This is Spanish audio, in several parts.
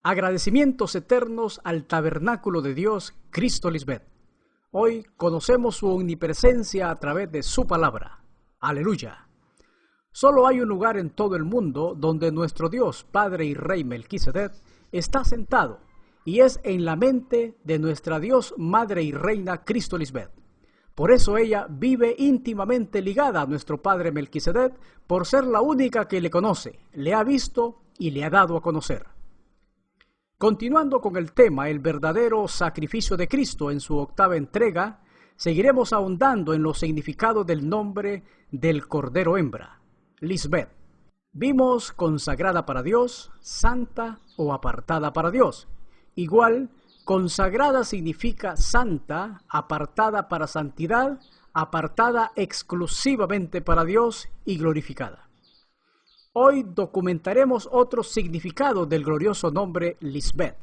Agradecimientos eternos al tabernáculo de Dios, Cristo Lisbeth. Hoy conocemos su omnipresencia a través de su palabra. Aleluya. Solo hay un lugar en todo el mundo donde nuestro Dios, Padre y Rey Melquisedec, está sentado, y es en la mente de nuestra Dios, Madre y Reina, Cristo Lisbeth. Por eso ella vive íntimamente ligada a nuestro Padre Melquisedec, por ser la única que le conoce, le ha visto y le ha dado a conocer. Continuando con el tema, el verdadero sacrificio de Cristo en su octava entrega, seguiremos ahondando en los significados del nombre del Cordero Hembra, Lisbeth. Vimos consagrada para Dios, santa o apartada para Dios. Igual, consagrada significa santa, apartada para santidad, apartada exclusivamente para Dios y glorificada. Hoy documentaremos otro significado del glorioso nombre Lisbeth,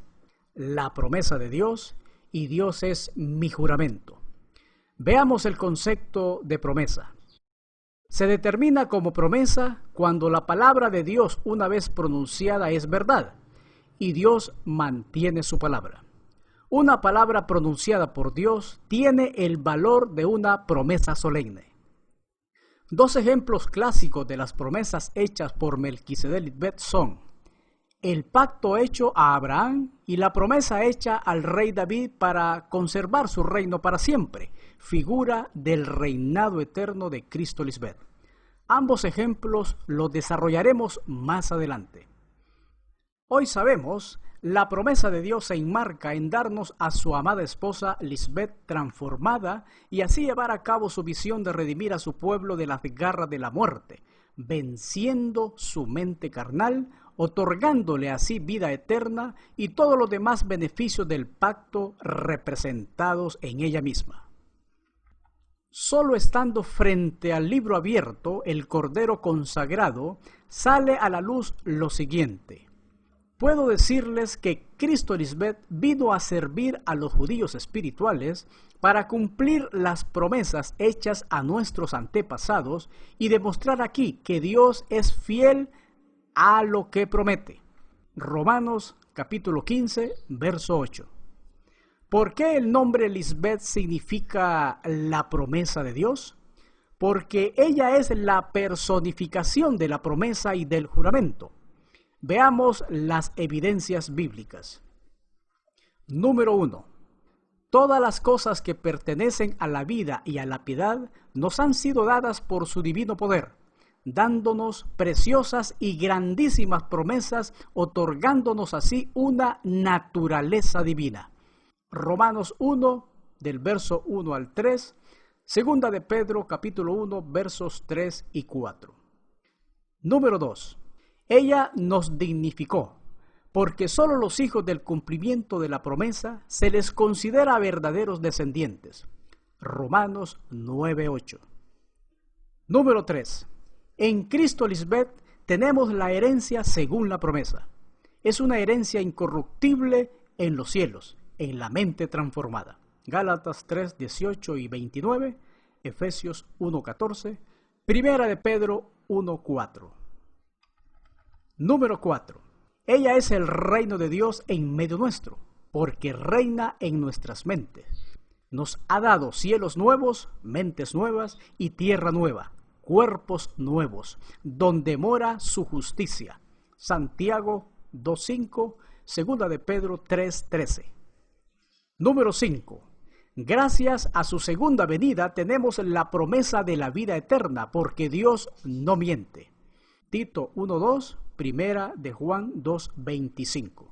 la promesa de Dios, y Dios es mi juramento. Veamos el concepto de promesa. Se determina como promesa cuando la palabra de Dios una vez pronunciada es verdad, y Dios mantiene su palabra. Una palabra pronunciada por Dios tiene el valor de una promesa solemne. Dos ejemplos clásicos de las promesas hechas por Melquisedec Lisbeth son el pacto hecho a Abraham y la promesa hecha al rey David para conservar su reino para siempre, figura del reinado eterno de Cristo Lisbeth. Ambos ejemplos los desarrollaremos más adelante. Hoy sabemos, la promesa de Dios se enmarca en darnos a su amada esposa Lisbeth transformada y así llevar a cabo su visión de redimir a su pueblo de las garras de la muerte, venciendo su mente carnal, otorgándole así vida eterna y todos los demás beneficios del pacto representados en ella misma. Solo estando frente al libro abierto, el Cordero consagrado, sale a la luz lo siguiente. Puedo decirles que Cristo Lisbeth vino a servir a los judíos espirituales para cumplir las promesas hechas a nuestros antepasados y demostrar aquí que Dios es fiel a lo que promete. Romanos capítulo 15, verso 8. ¿Por qué el nombre Lisbeth significa la promesa de Dios? Porque ella es la personificación de la promesa y del juramento. Veamos las evidencias bíblicas. Número 1. Todas las cosas que pertenecen a la vida y a la piedad nos han sido dadas por su divino poder, dándonos preciosas y grandísimas promesas, otorgándonos así una naturaleza divina. Romanos 1, del verso 1 al 3, segunda de Pedro, capítulo 1, versos 3 y 4. Número 2. Ella nos dignificó, porque solo los hijos del cumplimiento de la promesa se les considera verdaderos descendientes. Romanos 9:8. Número 3. En Cristo Lisbeth tenemos la herencia según la promesa. Es una herencia incorruptible en los cielos, en la mente transformada. Gálatas 3:18 y 29, Efesios 1:14, Primera de Pedro 1:4. Número 4. Ella es el reino de Dios en medio nuestro, porque reina en nuestras mentes. Nos ha dado cielos nuevos, mentes nuevas y tierra nueva, cuerpos nuevos, donde mora su justicia. Santiago 2:5, segunda de Pedro 3:13. Número 5. Gracias a su segunda venida tenemos la promesa de la vida eterna, porque Dios no miente. Tito 1:2, Primera de Juan 2:25.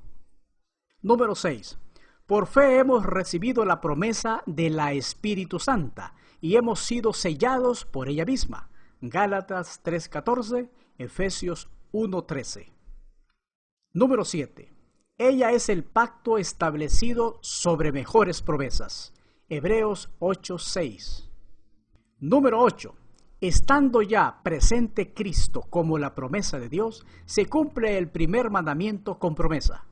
Número 6. Por fe hemos recibido la promesa de la Espíritu Santa y hemos sido sellados por ella misma. Gálatas 3:14, Efesios 1:13. Número 7. Ella es el pacto establecido sobre mejores promesas. Hebreos 8:6. Número 8. Estando ya presente Cristo como la promesa de Dios, se cumple el primer mandamiento con promesa.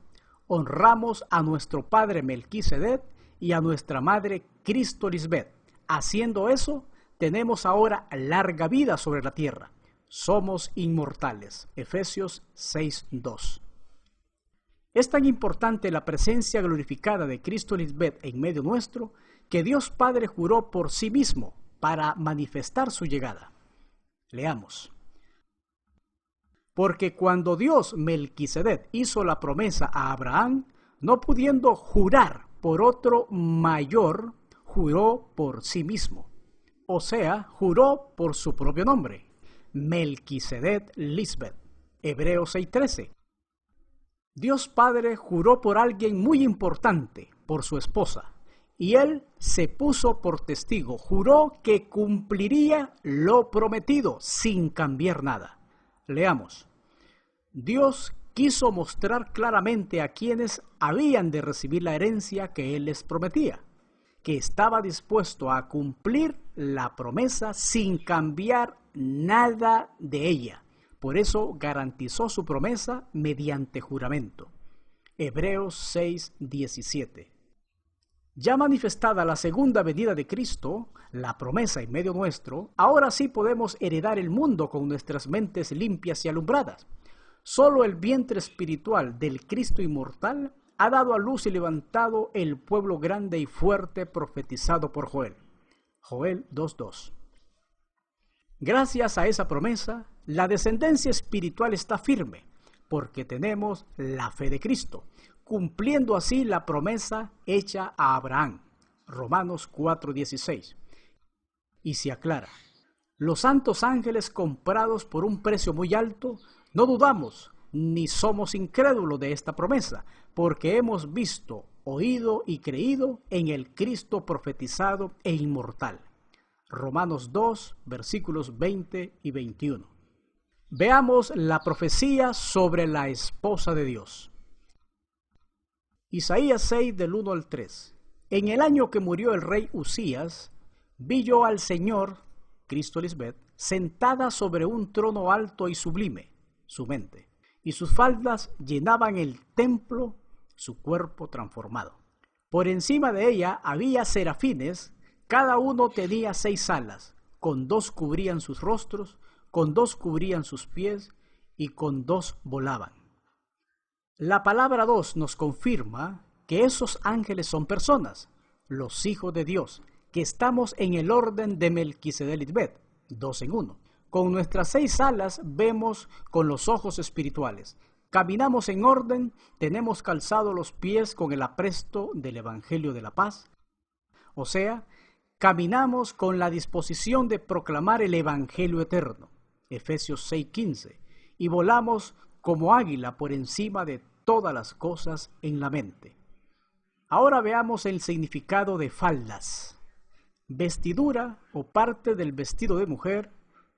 Honramos a nuestro padre Melquisedec y a nuestra madre Cristo Lisbeth. Haciendo eso, tenemos ahora larga vida sobre la tierra. Somos inmortales. Efesios 6:2. Es tan importante la presencia glorificada de Cristo Lisbeth en medio nuestro que Dios Padre juró por sí mismo para manifestar su llegada. Leamos. Porque cuando Dios Melquisedec hizo la promesa a Abraham, no pudiendo jurar por otro mayor, juró por sí mismo. O sea, juró por su propio nombre, Melquisedec Lisbeth. Hebreos 6:13. Dios Padre juró por alguien muy importante, por su esposa, y él se puso por testigo, juró que cumpliría lo prometido sin cambiar nada. Leamos. Dios quiso mostrar claramente a quienes habían de recibir la herencia que él les prometía, que estaba dispuesto a cumplir la promesa sin cambiar nada de ella. Por eso garantizó su promesa mediante juramento. Hebreos 6:17. Ya manifestada la segunda venida de Cristo, la promesa en medio nuestro, ahora sí podemos heredar el mundo con nuestras mentes limpias y alumbradas. Solo el vientre espiritual del Cristo inmortal ha dado a luz y levantado el pueblo grande y fuerte profetizado por Joel. Joel 2:2. Gracias a esa promesa, la descendencia espiritual está firme, porque tenemos la fe de Cristo, cumpliendo así la promesa hecha a Abraham. Romanos 4:16. Y se aclara, los santos ángeles comprados por un precio muy alto, no dudamos ni somos incrédulos de esta promesa, porque hemos visto, oído y creído en el Cristo profetizado e inmortal. Romanos 2, versículos 20 y 21. Veamos la profecía sobre la esposa de Dios. Isaías 6, del 1 al 3. En el año que murió el rey Usías, vi yo al Señor, Cristo Lisbeth, sentada sobre un trono alto y sublime, su mente, y sus faldas llenaban el templo, su cuerpo transformado. Por encima de ella había serafines, cada uno tenía 6 alas, con 2 cubrían sus rostros, con 2 cubrían sus pies, y con 2 volaban. La palabra 2 nos confirma que esos ángeles son personas, los hijos de Dios, que estamos en el orden de Melquisedec Lisbeth, 2 en 1. Con nuestras 6 alas vemos con los ojos espirituales. Caminamos en orden, tenemos calzados los pies con el apresto del Evangelio de la paz. O sea, caminamos con la disposición de proclamar el Evangelio eterno, Efesios 6:15, y volamos como águila por encima de todas las cosas en la mente. Ahora veamos el significado de faldas. Vestidura o parte del vestido de mujer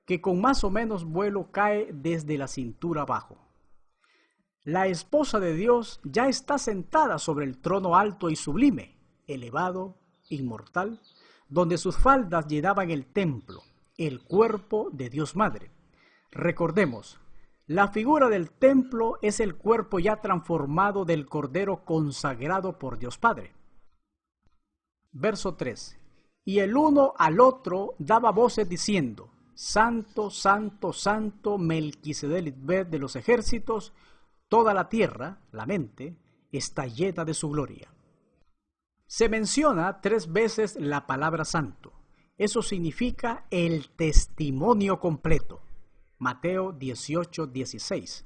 que con más o menos vuelo cae desde la cintura abajo. La esposa de Dios ya está sentada sobre el trono alto y sublime, elevado, inmortal, donde sus faldas llenaban el templo, el cuerpo de Dios Madre. Recordemos, la figura del templo es el cuerpo ya transformado del Cordero consagrado por Dios Padre. Verso 3. Y el uno al otro daba voces diciendo, Santo, Santo, Santo, Melquisedec Lisbeth de los ejércitos, toda la tierra, la mente, está llena de su gloria. Se menciona 3 veces la palabra santo. Eso significa el testimonio completo. Mateo 18:16.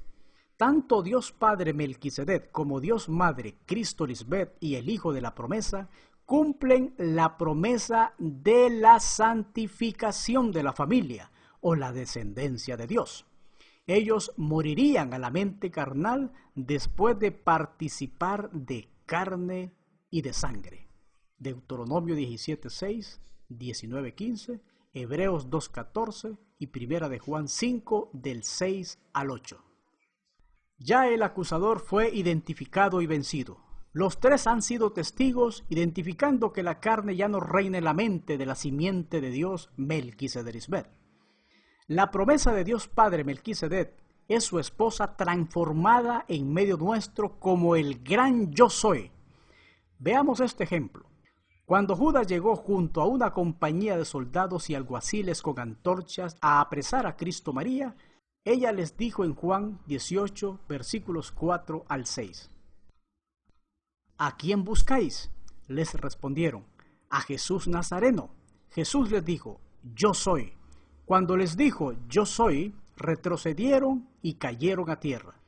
Tanto Dios Padre Melquisedec como Dios Madre Cristo Lisbeth y el Hijo de la promesa cumplen la promesa de la santificación de la familia o la descendencia de Dios. Ellos morirían a la mente carnal después de participar de carne y de sangre. Deuteronomio 17:6, 19:15, Hebreos 2:14 y Primera de Juan 5 del 6 al 8. Ya el acusador fue identificado y vencido. Los 3 han sido testigos, identificando que la carne ya no reina en la mente de la simiente de Dios, Melquisedec Lisbeth. La promesa de Dios Padre Melquisedec es su esposa transformada en medio nuestro como el gran yo soy. Veamos este ejemplo. Cuando Judas llegó junto a una compañía de soldados y alguaciles con antorchas a apresar a Cristo María, ella les dijo en Juan 18, versículos 4 al 6. ¿a quién buscáis? Les respondieron, a Jesús Nazareno. Jesús les dijo, yo soy. Cuando les dijo, yo soy, retrocedieron y cayeron a tierra.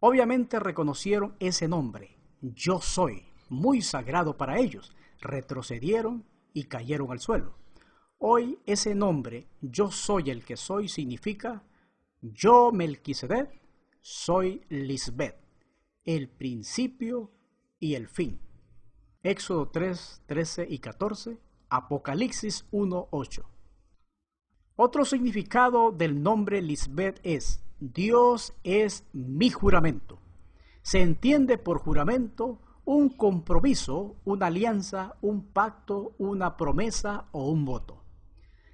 Obviamente reconocieron ese nombre, yo soy, muy sagrado para ellos. Retrocedieron y cayeron al suelo. Hoy ese nombre, yo soy el que soy, significa yo, Melquisedec, soy Lisbet, el principio y el fin. Éxodo 3, 13 y 14, Apocalipsis 1, 8. Otro significado del nombre Lisbet es, Dios es mi juramento. Se entiende por juramento un compromiso, una alianza, un pacto, una promesa o un voto.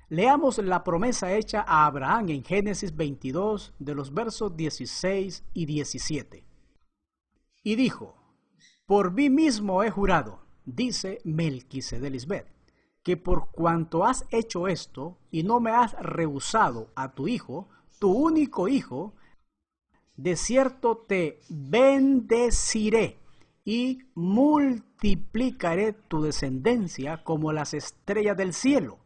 Leamos la promesa hecha a Abraham en Génesis 22 de los versos 16 y 17. Y dijo, por mí mismo he jurado, dice Melquisedec Lisbet, que por cuanto has hecho esto y no me has rehusado a tu hijo, tu único hijo, de cierto te bendeciré y multiplicaré tu descendencia como las estrellas del cielo,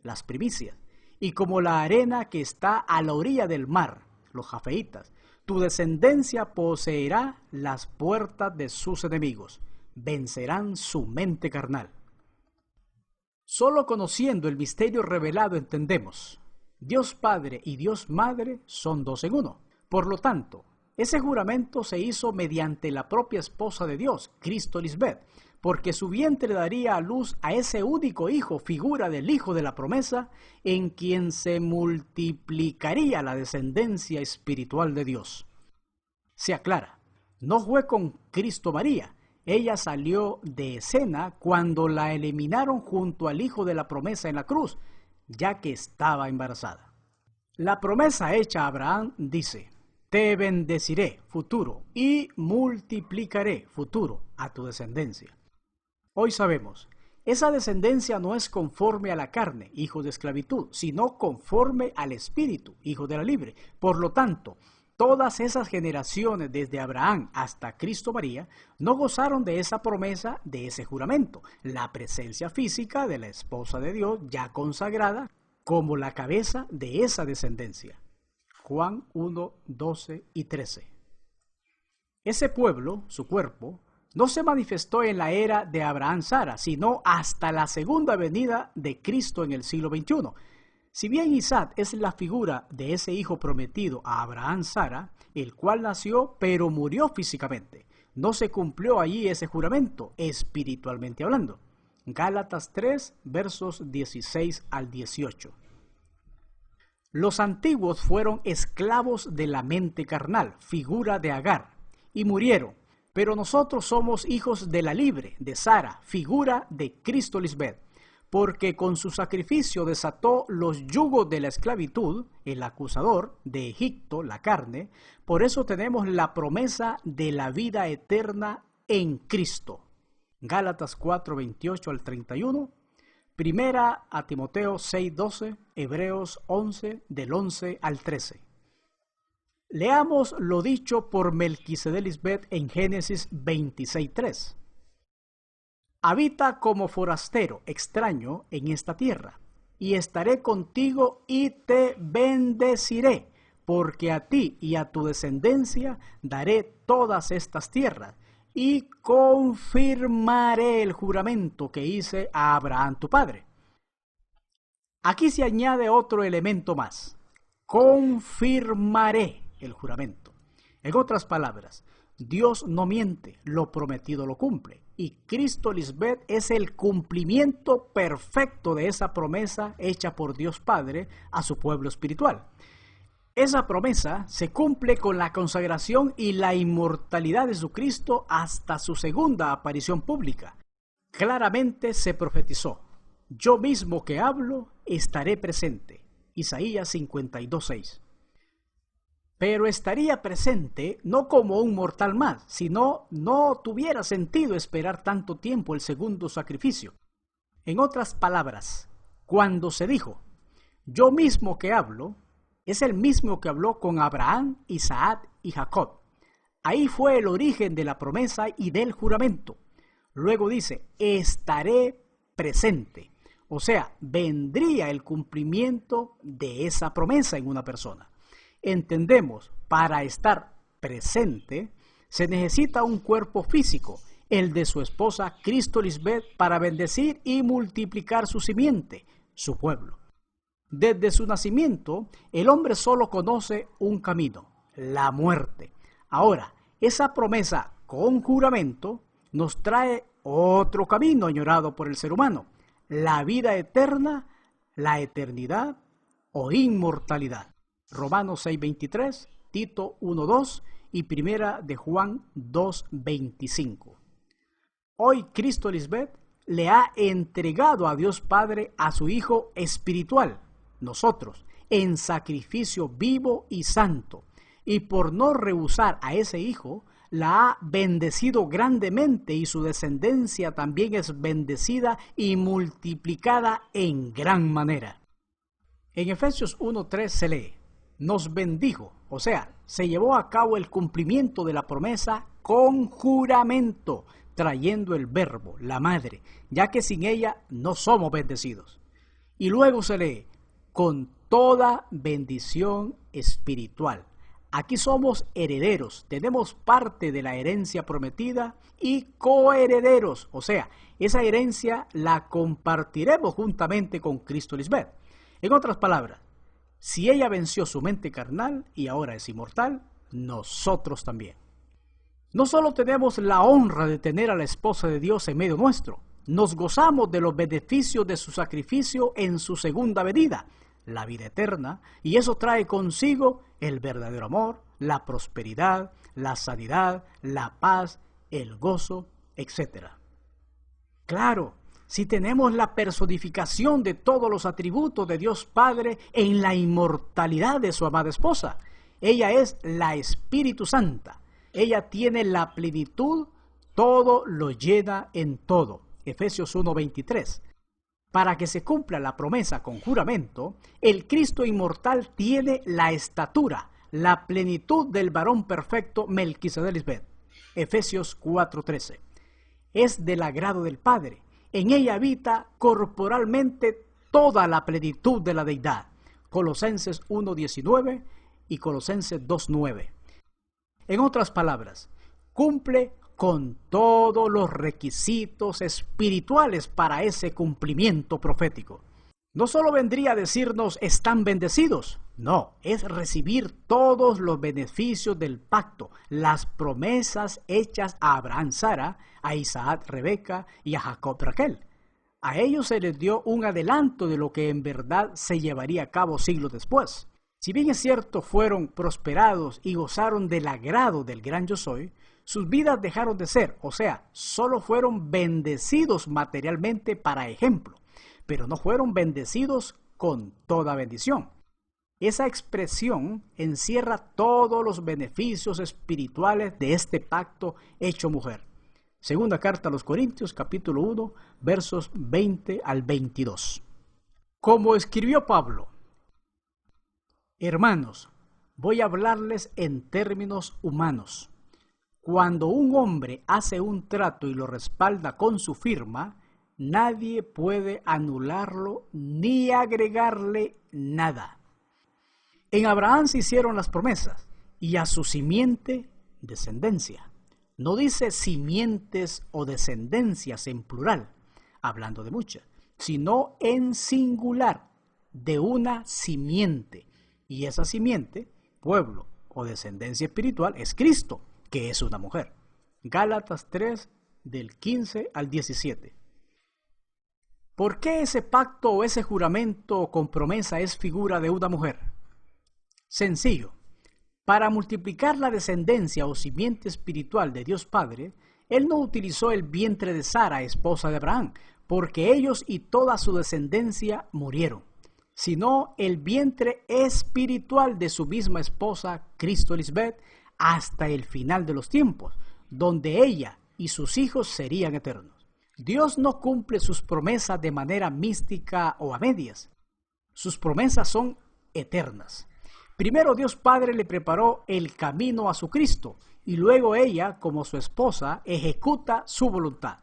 las primicias, y como la arena que está a la orilla del mar, los jafeitas. Tu descendencia poseerá las puertas de sus enemigos, vencerán su mente carnal. Solo conociendo el misterio revelado entendemos, Dios Padre y Dios Madre son dos en uno. Por lo tanto, ese juramento se hizo mediante la propia esposa de Dios, Cristo Lisbet, porque su vientre daría a luz a ese único hijo, figura del hijo de la promesa, en quien se multiplicaría la descendencia espiritual de Dios. Se aclara, no fue con Cristo María. Ella salió de escena cuando la eliminaron junto al hijo de la promesa en la cruz, ya que estaba embarazada. La promesa hecha a Abraham dice, te bendeciré, futuro, y multiplicaré, futuro, a tu descendencia. Hoy sabemos, esa descendencia no es conforme a la carne, hijo de esclavitud, sino conforme al espíritu, hijo de la libre. Por lo tanto, todas esas generaciones desde Abraham hasta Cristo María no gozaron de esa promesa, de ese juramento, la presencia física de la esposa de Dios ya consagrada como la cabeza de esa descendencia. Juan 1, 12 y 13. Ese pueblo, su cuerpo, no se manifestó en la era de Abraham-Sara, sino hasta la segunda venida de Cristo en el siglo XXI. Si bien Isaac es la figura de ese hijo prometido a Abraham-Sara, el cual nació pero murió físicamente, no se cumplió allí ese juramento, espiritualmente hablando. Gálatas 3, versos 16 al 18. Los antiguos fueron esclavos de la mente carnal, figura de Agar, y murieron, pero nosotros somos hijos de la libre, de Sara, figura de Cristo Lisbet, porque con su sacrificio desató los yugos de la esclavitud, el acusador de Egipto, la carne. Por eso tenemos la promesa de la vida eterna en Cristo. Gálatas 4, 28 al 31, Primera a Timoteo 6, 12, Hebreos 11, del 11 al 13. Leamos lo dicho por Melquisedec Lisbet en Génesis 26, 3. Habita como forastero, extraño, en esta tierra, y estaré contigo y te bendeciré, porque a ti y a tu descendencia daré todas estas tierras, y confirmaré el juramento que hice a Abraham tu padre. Aquí se añade otro elemento más, confirmaré el juramento. En otras palabras, Dios no miente, lo prometido lo cumple. Y Cristo Lisbet es el cumplimiento perfecto de esa promesa hecha por Dios Padre a su pueblo espiritual. Esa promesa se cumple con la consagración y la inmortalidad de Jesucristo hasta su segunda aparición pública. Claramente se profetizó, yo mismo que hablo estaré presente. Isaías 52:6. Pero estaría presente no como un mortal más, sino no tuviera sentido esperar tanto tiempo el segundo sacrificio. En otras palabras, cuando se dijo, yo mismo que hablo, es el mismo que habló con Abraham, Isaac y Jacob. Ahí fue el origen de la promesa y del juramento. Luego dice, estaré presente. O sea, vendría el cumplimiento de esa promesa en una persona. Entendemos, para estar presente, se necesita un cuerpo físico, el de su esposa Cristo Lisbeth, para bendecir y multiplicar su simiente, su pueblo. Desde su nacimiento, el hombre solo conoce un camino, la muerte. Ahora, esa promesa con juramento nos trae otro camino añorado por el ser humano, la vida eterna, la eternidad o inmortalidad. Romanos 6:23, Tito 1:2 y Primera de Juan 2:25. Hoy Cristo Lisbeth le ha entregado a Dios Padre a su Hijo espiritual, nosotros, en sacrificio vivo y santo, y por no rehusar a ese Hijo, la ha bendecido grandemente y su descendencia también es bendecida y multiplicada en gran manera. En Efesios 1:3 se lee, nos bendijo, o sea, se llevó a cabo el cumplimiento de la promesa con juramento, trayendo el verbo, la madre, ya que sin ella no somos bendecidos. Y luego se lee, con toda bendición espiritual. Aquí somos herederos, tenemos parte de la herencia prometida y coherederos, o sea, esa herencia la compartiremos juntamente con Cristo Lisbeth. En otras palabras, si ella venció su mente carnal y ahora es inmortal, nosotros también. No solo tenemos la honra de tener a la esposa de Dios en medio nuestro, nos gozamos de los beneficios de su sacrificio en su segunda venida, la vida eterna, y eso trae consigo el verdadero amor, la prosperidad, la sanidad, la paz, el gozo, etc. Claro, si tenemos la personificación de todos los atributos de Dios Padre en la inmortalidad de su amada esposa, ella es la Espíritu Santa. Ella tiene la plenitud, todo lo llena en todo. Efesios 1:23. Para que se cumpla la promesa con juramento, el Cristo inmortal tiene la estatura, la plenitud del varón perfecto Melquisedec Lisbeth. Efesios 4:13. Es del agrado del Padre. En ella habita corporalmente toda la plenitud de la deidad. Colosenses 1:19 y Colosenses 2:9. En otras palabras, cumple con todos los requisitos espirituales para ese cumplimiento profético. No solo vendría a decirnos están bendecidos, no, es recibir todos los beneficios del pacto, las promesas hechas a Abraham Sara, a Isaac Rebeca y a Jacob Raquel. A ellos se les dio un adelanto de lo que en verdad se llevaría a cabo siglos después. Si bien es cierto fueron prosperados y gozaron del agrado del gran yo soy, sus vidas dejaron de ser, o sea, solo fueron bendecidos materialmente para ejemplo, pero no fueron bendecidos con toda bendición. Esa expresión encierra todos los beneficios espirituales de este pacto hecho mujer. Segunda carta a los Corintios, capítulo 1, versos 20 al 22. Como escribió Pablo, hermanos, voy a hablarles en términos humanos. Cuando un hombre hace un trato y lo respalda con su firma, nadie puede anularlo ni agregarle nada. En Abraham se hicieron las promesas y a su simiente descendencia. No dice simientes o descendencias en plural, hablando de muchas, sino en singular, de una simiente. Y esa simiente, pueblo o descendencia espiritual, es Cristo, que es una mujer. Gálatas 3, del 15 al 17. ¿Por qué ese pacto o ese juramento con promesa es figura de una mujer? Sencillo. Para multiplicar la descendencia o simiente espiritual de Dios Padre, Él no utilizó el vientre de Sara, esposa de Abraham, porque ellos y toda su descendencia murieron, sino el vientre espiritual de su misma esposa, Cristo Lisbeth, hasta el final de los tiempos, donde ella y sus hijos serían eternos. Dios no cumple sus promesas de manera mística o a medias. Sus promesas son eternas. Primero Dios Padre le preparó el camino a su Cristo, y luego ella, como su esposa, ejecuta su voluntad.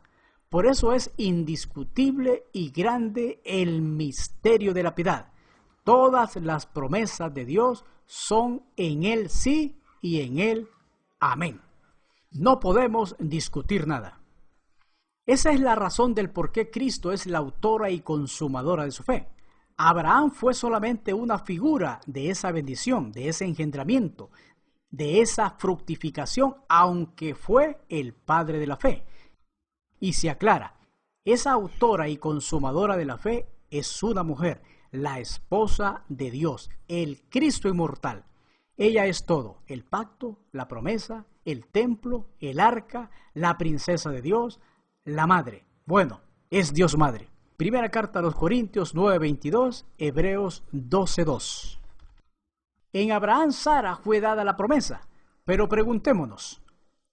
Por eso es indiscutible y grande el misterio de la piedad. Todas las promesas de Dios son en Él sí y en Él amén. No podemos discutir nada. Esa es la razón del por qué Cristo es la autora y consumadora de su fe. Abraham fue solamente una figura de esa bendición, de ese engendramiento, de esa fructificación, aunque fue el padre de la fe. Y se aclara, esa autora y consumadora de la fe es una mujer, la esposa de Dios, el Cristo inmortal. Ella es todo, el pacto, la promesa, el templo, el arca, la princesa de Dios, la madre. Bueno, es Dios madre. Primera carta a los Corintios 9:22, Hebreos 12:2. En Abraham Sara fue dada la promesa, pero preguntémonos,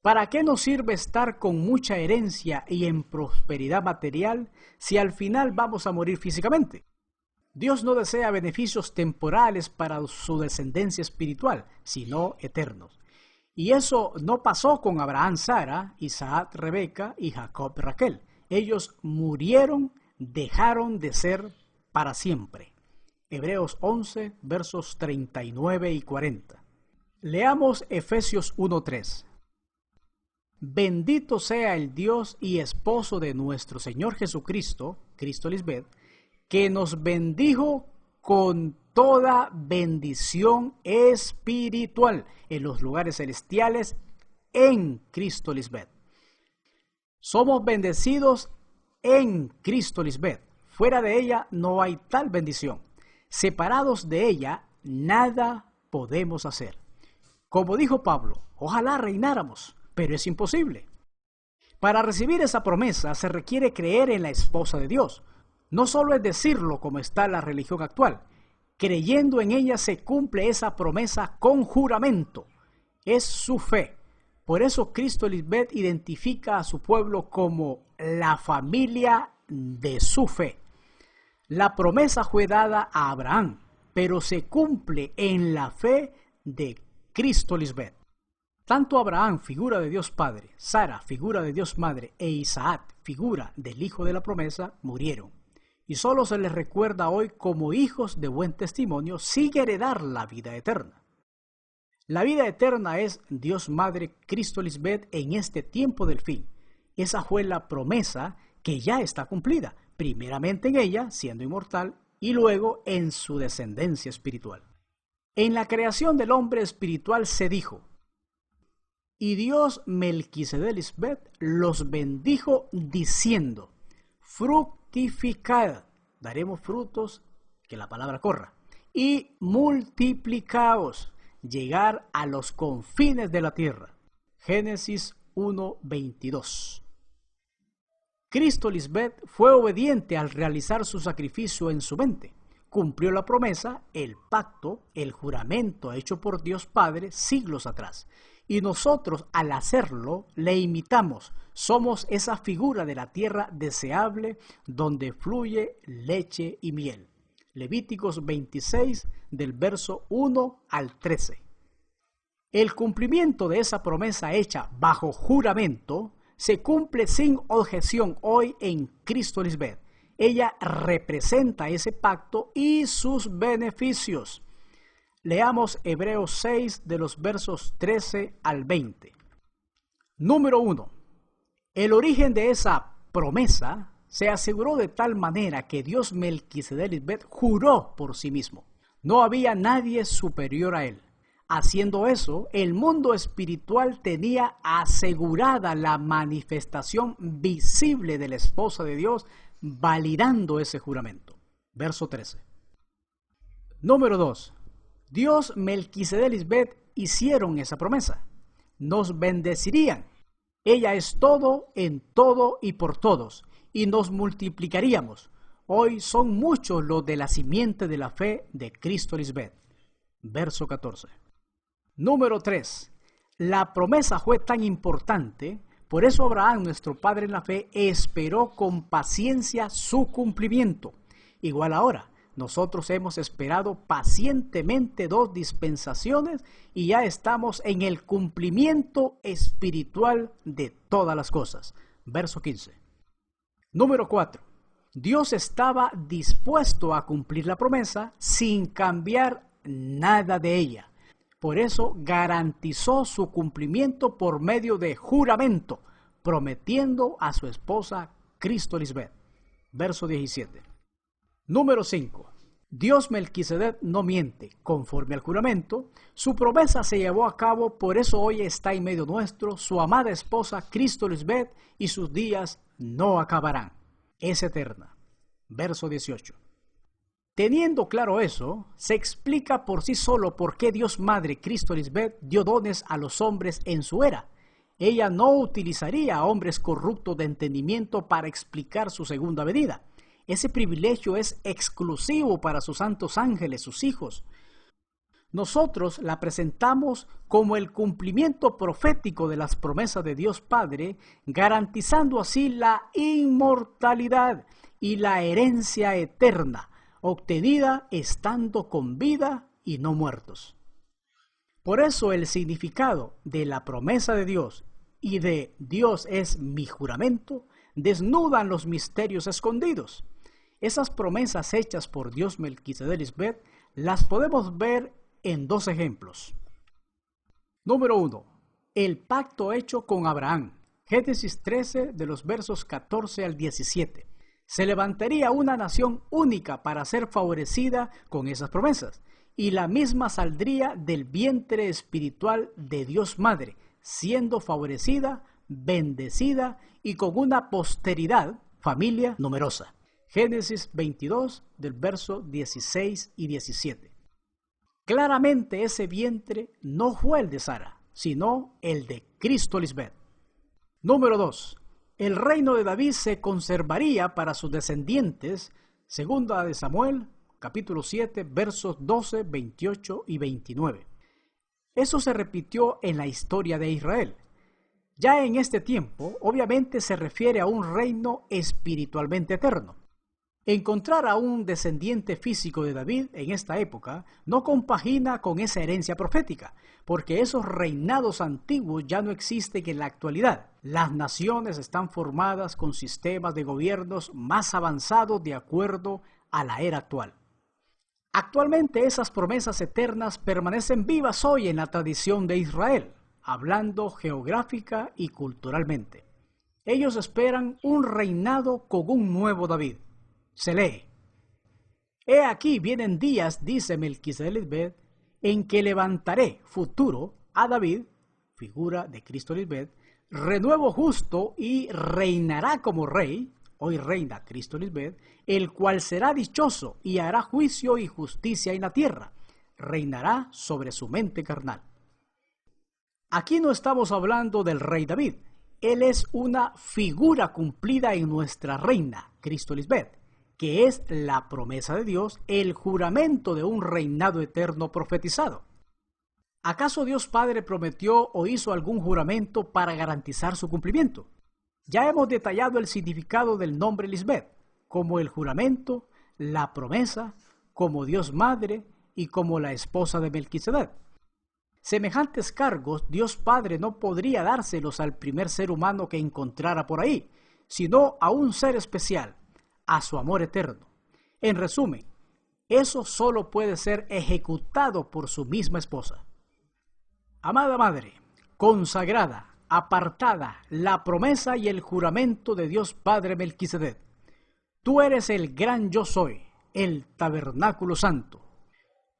¿para qué nos sirve estar con mucha herencia y en prosperidad material si al final vamos a morir físicamente? Dios no desea beneficios temporales para su descendencia espiritual, sino eternos. Y eso no pasó con Abraham Sara, Isaac Rebeca y Jacob Raquel. Ellos murieron, dejaron de ser para siempre. Hebreos 11, versos 39 y 40. Leamos Efesios 1:3. Bendito sea el Dios y esposo de nuestro Señor Jesucristo, Cristo Lisbeth, que nos bendijo con toda bendición espiritual en los lugares celestiales en Cristo Lisbeth. Somos bendecidos en Cristo Lisbeth. Fuera de ella no hay tal bendición. Separados de ella, nada podemos hacer. Como dijo Pablo, ojalá reináramos, pero es imposible. Para recibir esa promesa se requiere creer en la esposa de Dios. No solo es decirlo como está la religión actual. Creyendo en ella se cumple esa promesa con juramento. Es su fe. Por eso Cristo Lisbeth identifica a su pueblo como la familia de su fe. La promesa fue dada a Abraham, pero se cumple en la fe de Cristo Lisbeth. Tanto Abraham, figura de Dios Padre, Sara, figura de Dios Madre, e Isaac, figura del Hijo de la promesa, murieron. Y solo se les recuerda hoy como hijos de buen testimonio sin heredar la vida eterna. La vida eterna es Dios Madre, Cristo Lisbeth en este tiempo del fin. Esa fue la promesa que ya está cumplida, primeramente en ella, siendo inmortal, y luego en su descendencia espiritual. En la creación del hombre espiritual se dijo, y Dios Melquisedec Lisbeth los bendijo diciendo, fructificad, daremos frutos, que la palabra corra, y multiplicaos, llegar a los confines de la tierra. Génesis 1:22. Cristo Lisbeth fue obediente al realizar su sacrificio en su mente. Cumplió la promesa, el pacto, el juramento hecho por Dios Padre siglos atrás. Y nosotros, al hacerlo, le imitamos. Somos esa figura de la tierra deseable donde fluye leche y miel. Levíticos 26, del verso 1 al 13. El cumplimiento de esa promesa hecha bajo juramento se cumple sin objeción hoy en Cristo Lisbeth. Ella representa ese pacto y sus beneficios. Leamos Hebreos 6 de los versos 13 al 20. Número 1. El origen de esa promesa se aseguró de tal manera que Dios Melquisedec Lisbeth juró por sí mismo. No había nadie superior a él. Haciendo eso, el mundo espiritual tenía asegurada la manifestación visible de la esposa de Dios, validando ese juramento. Verso 13. Número 2. Dios Melquisedec Lisbeth hicieron esa promesa. Nos bendecirían. Ella es todo, en todo y por todos, y nos multiplicaríamos. Hoy son muchos los de la simiente de la fe de Cristo Lisbeth. Verso 14. Número 3. La promesa fue tan importante, por eso Abraham, nuestro padre en la fe, esperó con paciencia su cumplimiento. Igual ahora, nosotros hemos esperado pacientemente 2 dispensaciones y ya estamos en el cumplimiento espiritual de todas las cosas. Verso 15. Número 4. Dios estaba dispuesto a cumplir la promesa sin cambiar nada de ella. Por eso garantizó su cumplimiento por medio de juramento, prometiendo a su esposa Cristo Lisbeth. Verso 17. Número 5. Dios Melquisedec no miente. Conforme al juramento, su promesa se llevó a cabo, por eso hoy está en medio nuestro su amada esposa Cristo Lisbeth, y sus días no acabarán. Es eterna. Verso 18. Teniendo claro eso, se explica por sí solo por qué Dios Madre Cristo Lisbeth dio dones a los hombres en su era. Ella no utilizaría a hombres corruptos de entendimiento para explicar su segunda venida. Ese privilegio es exclusivo para sus santos ángeles, sus hijos. Nosotros la presentamos como el cumplimiento profético de las promesas de Dios Padre, garantizando así la inmortalidad y la herencia eterna, obtenida estando con vida y no muertos. Por eso el significado de la promesa de Dios y de Dios es mi juramento desnudan los misterios escondidos. Esas promesas hechas por Dios Melquisedec Lisbeth las podemos ver en 2 ejemplos. Número 1. El pacto hecho con Abraham. Génesis 13 de los versos 14 al 17. Se levantaría una nación única para ser favorecida con esas promesas, y la misma saldría del vientre espiritual de Dios Madre, siendo favorecida, bendecida y con una posteridad, familia numerosa. Génesis 22 del verso 16 y 17. Claramente ese vientre no fue el de Sara, sino el de Cristo Lisbeth. Número 2. El reino de David se conservaría para sus descendientes, segunda de Samuel, capítulo 7, versos 12, 28 y 29. Eso se repitió en la historia de Israel. Ya en este tiempo, obviamente se refiere a un reino espiritualmente eterno. Encontrar a un descendiente físico de David en esta época no compagina con esa herencia profética, porque esos reinados antiguos ya no existen en la actualidad. Las naciones están formadas con sistemas de gobiernos más avanzados de acuerdo a la era actual. Actualmente esas promesas eternas permanecen vivas hoy en la tradición de Israel, hablando geográfica y culturalmente. Ellos esperan un reinado con un nuevo David. Se lee: He aquí vienen días, dice Melquisedec Lisbeth, en que levantaré, futuro, a David, figura de Cristo Lisbeth, renuevo justo y reinará como rey, hoy reina Cristo Lisbeth, el cual será dichoso y hará juicio y justicia en la tierra, reinará sobre su mente carnal. Aquí no estamos hablando del rey David, él es una figura cumplida en nuestra reina, Cristo Lisbeth, que es la promesa de Dios, el juramento de un reinado eterno profetizado. ¿Acaso Dios Padre prometió o hizo algún juramento para garantizar su cumplimiento? Ya hemos detallado el significado del nombre Lisbeth, como el juramento, la promesa, como Dios Madre y como la esposa de Melquisedec. Semejantes cargos Dios Padre no podría dárselos al primer ser humano que encontrara por ahí, sino a un ser especial, a su amor eterno. En resumen, eso solo puede ser ejecutado por su misma esposa. Amada Madre, consagrada, apartada, la promesa y el juramento de Dios Padre Melquisedec. Tú eres el gran yo soy, el tabernáculo santo.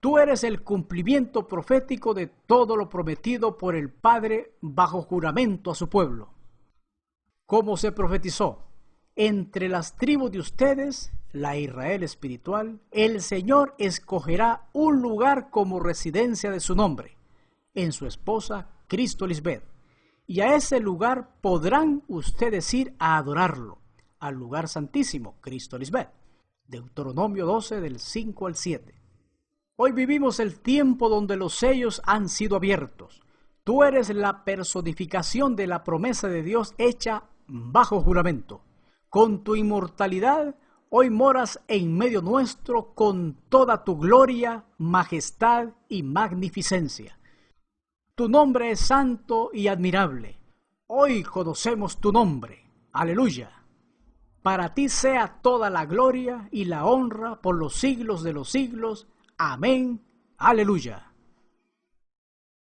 Tú eres el cumplimiento profético de todo lo prometido por el Padre bajo juramento a su pueblo. Como se profetizó: entre las tribus de ustedes, la Israel espiritual, el Señor escogerá un lugar como residencia de su nombre, en su esposa Cristo Lisbeth, y a ese lugar podrán ustedes ir a adorarlo, al lugar santísimo, Cristo Lisbeth. Deuteronomio 12, del 5 al 7. Hoy vivimos el tiempo donde los sellos han sido abiertos. Tú eres la personificación de la promesa de Dios hecha bajo juramento. Con tu inmortalidad Hoy moras en medio nuestro con toda tu gloria, majestad y magnificencia. Tu nombre es santo y admirable. Hoy conocemos tu nombre. Aleluya. Para ti sea toda la gloria y la honra por los siglos de los siglos. Amén. Aleluya.